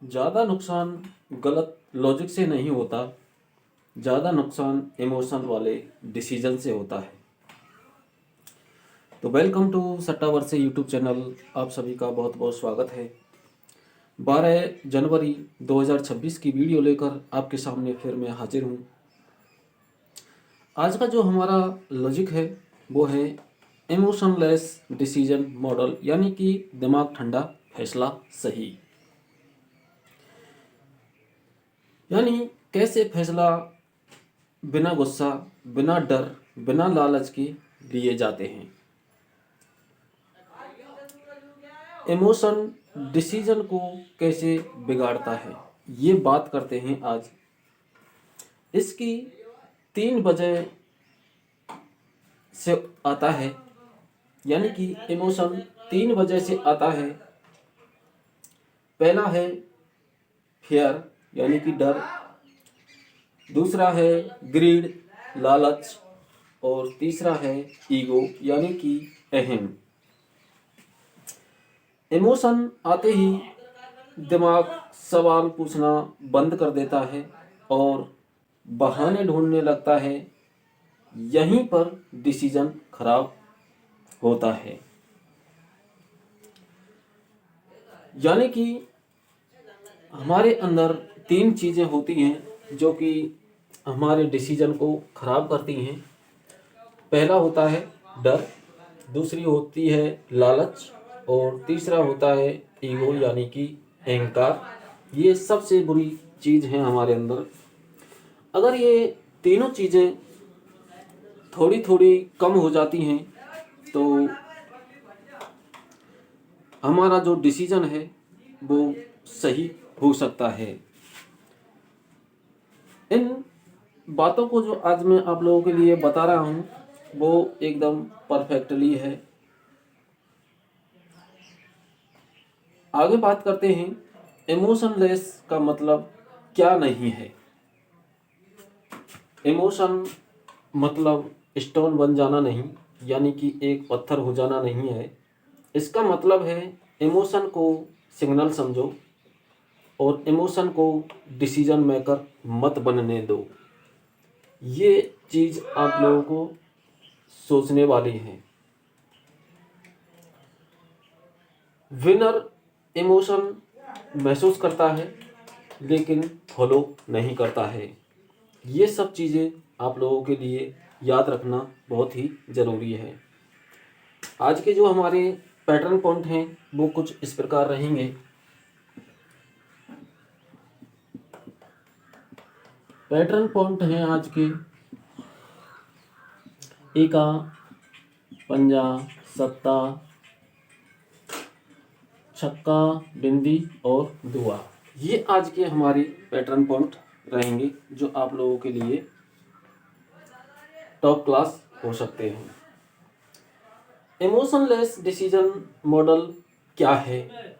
ज़्यादा नुकसान गलत लॉजिक से नहीं होता, ज़्यादा नुकसान इमोशन वाले डिसीजन से होता है। तो वेलकम टू सट्टावर्से यूट्यूब चैनल। आप सभी का बहुत बहुत स्वागत है। 12 जनवरी 2026 की वीडियो लेकर आपके सामने फिर मैं हाजिर हूँ। आज का जो हमारा लॉजिक है वो है इमोशनलेस डिसीजन मॉडल, यानी कि दिमाग ठंडा फैसला सही। यानी कैसे फैसला बिना गुस्सा, बिना डर, बिना लालच के लिए जाते हैं। इमोशन डिसीजन को कैसे बिगाड़ता है, ये बात करते हैं आज। इसकी 3 वजह से आता है, यानी कि इमोशन 3 वजह से आता है। पहला है फियर, यानी कि डर। दूसरा है ग्रीड, लालच। और तीसरा है ईगो, यानी कि अहम। इमोशन आते ही दिमाग सवाल पूछना बंद कर देता है और बहाने ढूंढने लगता है। यहीं पर डिसीजन खराब होता है। यानी कि हमारे अंदर 3 चीज़ें होती हैं जो कि हमारे डिसीजन को खराब करती हैं। पहला होता है डर, दूसरी होती है लालच और तीसरा होता है ईगो, यानी कि अहंकार। ये सबसे बुरी चीज़ है हमारे अंदर। अगर ये तीनों चीज़ें थोड़ी थोड़ी कम हो जाती हैं तो हमारा जो डिसीजन है वो सही हो सकता है। इन बातों को जो आज मैं आप लोगों के लिए बता रहा हूँ वो एकदम परफेक्टली है। आगे बात करते हैं इमोशनलेस का मतलब क्या नहीं है। इमोशन मतलब स्टोन बन जाना नहीं, यानी कि एक पत्थर हो जाना नहीं है। इसका मतलब है इमोशन को सिग्नल समझो और इमोशन को डिसीजन मेकर मत बनने दो। ये चीज़ आप लोगों को सोचने वाली है। विनर इमोशन महसूस करता है लेकिन फॉलो नहीं करता है। ये सब चीज़ें आप लोगों के लिए याद रखना बहुत ही ज़रूरी है। आज के जो हमारे पैटर्न पॉइंट हैं वो कुछ इस प्रकार रहेंगे। पैटर्न पॉइंट हैं आज के एका, पंजा, सत्ता, छक्का, बिंदी और दुआ। ये आज के हमारे पैटर्न पॉइंट रहेंगे जो आप लोगों के लिए टॉप क्लास हो सकते हैं। इमोशनलेस डिसीजन मॉडल क्या है,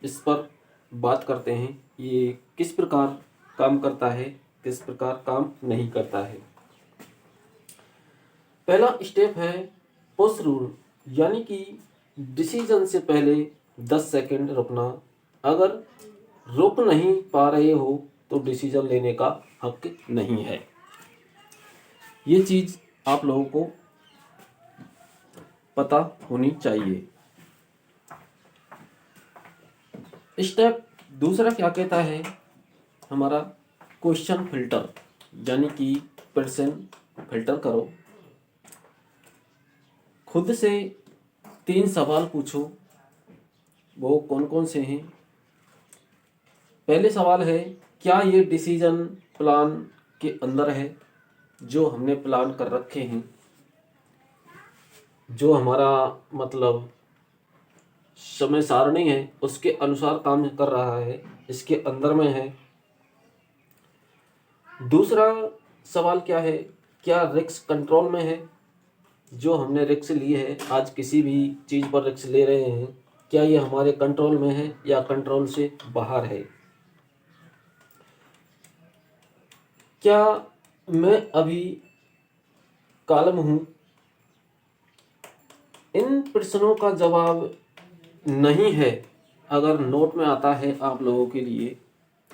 इस पर बात करते हैं। ये किस प्रकार काम करता है, किस प्रकार काम नहीं करता है। पहला स्टेप है पुश रूल, यानी कि डिसीजन से पहले 10 सेकंड रुकना। अगर रुक नहीं पा रहे हो तो डिसीजन लेने का हक नहीं है। ये चीज़ आप लोगों को पता होनी चाहिए। स्टेप दूसरा क्या कहता है हमारा, क्वेश्चन फिल्टर, यानी कि प्रश्न फिल्टर करो। खुद से 3 सवाल पूछो। वो कौन कौन से हैं? पहले सवाल है, क्या ये डिसीजन प्लान के अंदर है? जो हमने प्लान कर रखे हैं, जो हमारा मतलब समय सारणी है उसके अनुसार काम कर रहा है, इसके अंदर में है। दूसरा सवाल क्या है, क्या रिस्क कंट्रोल में है? जो हमने रिस्क ली है, आज किसी भी चीज़ पर रिस्क ले रहे हैं, क्या ये हमारे कंट्रोल में है या कंट्रोल से बाहर है? क्या मैं अभी काल्म हूँ? इन प्रश्नों का जवाब नहीं है अगर नोट में आता है आप लोगों के लिए,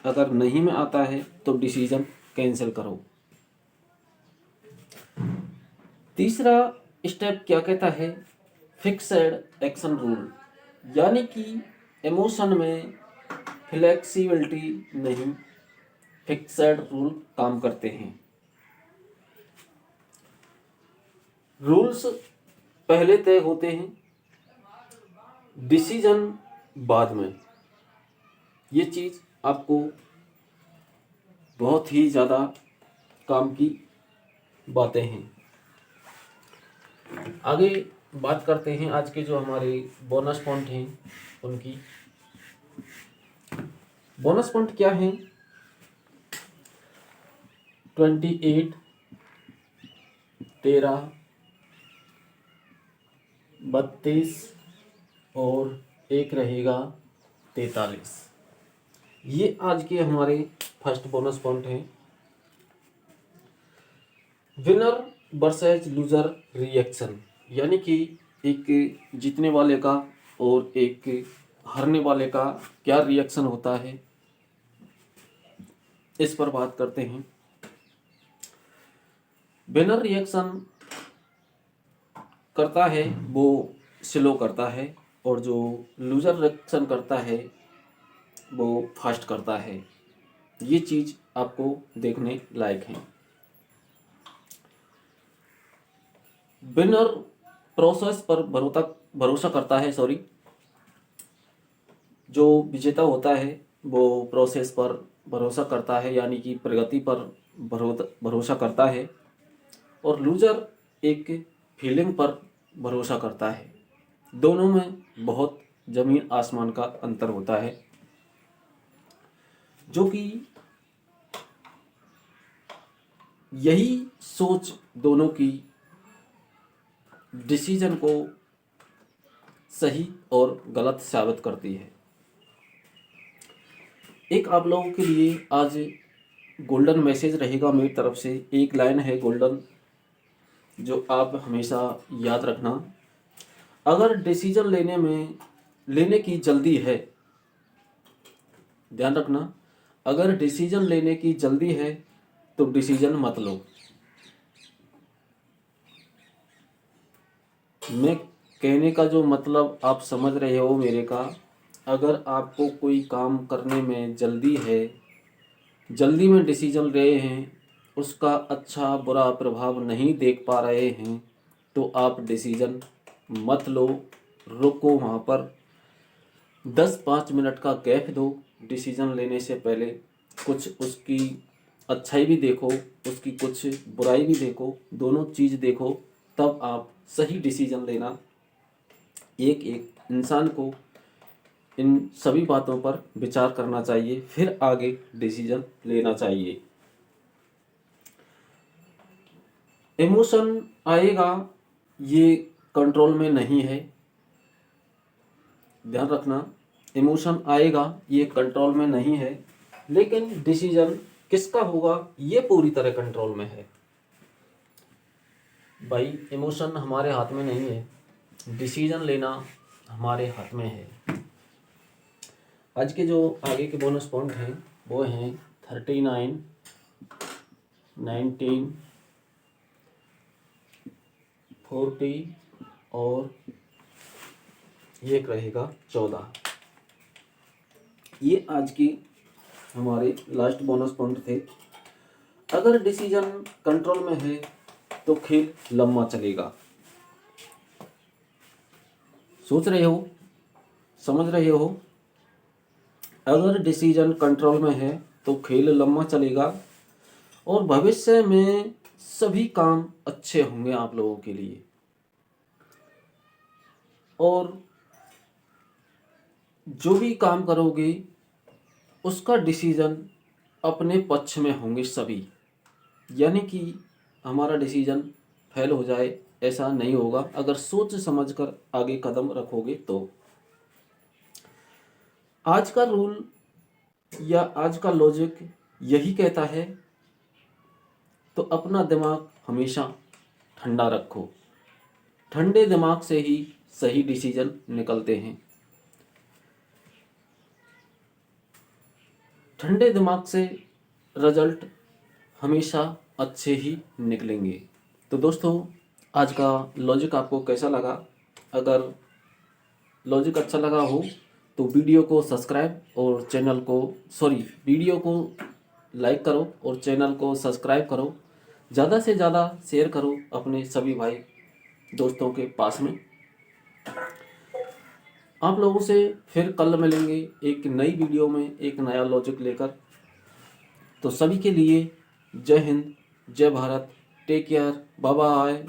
अगर नहीं में आता है तो डिसीजन कैंसिल करो। तीसरा स्टेप क्या कहता है, फिक्स्ड एक्शन रूल, यानी कि इमोशन में फ्लेक्सिबिलिटी नहीं, फिक्स्ड रूल काम करते हैं। रूल्स पहले तय होते हैं, डिसीजन बाद में। ये चीज़ आपको बहुत ही ज़्यादा काम की बातें हैं। आगे बात करते हैं आज के जो हमारे बोनस पॉइंट हैं उनकी। बोनस पॉइंट क्या हैं, 28, 13, 32 और एक रहेगा 43। ये आज के हमारे फर्स्ट बोनस पॉइंट हैं। विनर वर्सेस लूजर रिएक्शन, यानी कि एक जीतने वाले का और एक हारने वाले का क्या रिएक्शन होता है, इस पर बात करते हैं। विनर रिएक्शन करता है वो स्लो करता है, और जो लूजर रिएक्शन करता है वो फास्ट करता है। ये चीज़ आपको देखने लायक है। विनर प्रोसेस पर भरोसा करता है, जो विजेता होता है वो प्रोसेस पर भरोसा करता है, यानी कि प्रगति पर भरोसा करता है। और लूजर एक फीलिंग पर भरोसा करता है। दोनों में बहुत ज़मीन आसमान का अंतर होता है, जो कि यही सोच दोनों की डिसीजन को सही और गलत साबित करती है। एक आप लोगों के लिए आज गोल्डन मैसेज रहेगा मेरी तरफ से। एक लाइन है गोल्डन, जो आप हमेशा याद रखना। अगर डिसीजन लेने की जल्दी है, ध्यान रखना, अगर डिसीजन लेने की जल्दी है तो डिसीजन मत लो। मैं कहने का जो मतलब आप समझ रहे हो मेरे का, अगर आपको कोई काम करने में जल्दी है, जल्दी में डिसीजन रहे हैं, उसका अच्छा बुरा प्रभाव नहीं देख पा रहे हैं, तो आप डिसीजन मत लो। रुको, वहाँ पर 10-5 मिनट का गैप दो डिसीजन लेने से पहले। कुछ उसकी अच्छाई भी देखो, उसकी कुछ बुराई भी देखो, दोनों चीज़ देखो, तब आप सही डिसीजन लेना। एक एक इंसान को इन सभी बातों पर विचार करना चाहिए, फिर आगे डिसीजन लेना चाहिए। इमोशन आएगा, ये कंट्रोल में नहीं है, ध्यान रखना। इमोशन आएगा, ये कंट्रोल में नहीं है, लेकिन डिसीजन किसका होगा ये पूरी तरह कंट्रोल में है। भाई, इमोशन हमारे हाथ में नहीं है, डिसीजन लेना हमारे हाथ में है। आज के जो आगे के बोनस पॉइंट हैं वो हैं 39, 19, 40 और ये रहेगा 14। ये आज की हमारे लास्ट बोनस पॉइंट थे। अगर डिसीजन कंट्रोल में है तो खेल लंबा चलेगा। सोच रहे हो, समझ रहे हो? अगर डिसीजन कंट्रोल में है तो खेल लंबा चलेगा और भविष्य में सभी काम अच्छे होंगे आप लोगों के लिए, और जो भी काम करोगे उसका डिसीजन अपने पक्ष में होंगे सभी। यानी कि हमारा डिसीजन फेल हो जाए ऐसा नहीं होगा, अगर सोच समझकर आगे कदम रखोगे तो। आज का रूल या आज का लॉजिक यही कहता है, तो अपना दिमाग हमेशा ठंडा रखो। ठंडे दिमाग से ही सही डिसीजन निकलते हैं। ठंडे दिमाग से रिजल्ट हमेशा अच्छे ही निकलेंगे। तो दोस्तों, आज का लॉजिक आपको कैसा लगा? अगर लॉजिक अच्छा लगा हो तो वीडियो को सब्सक्राइब और चैनल को वीडियो को लाइक करो और चैनल को सब्सक्राइब करो। ज़्यादा से ज़्यादा शेयर करो अपने सभी भाई दोस्तों के पास में। आप लोगों से फिर कल मिलेंगे एक नई वीडियो में एक नया लॉजिक लेकर। तो सभी के लिए जय हिंद, जय Bharat, take care, bye bye.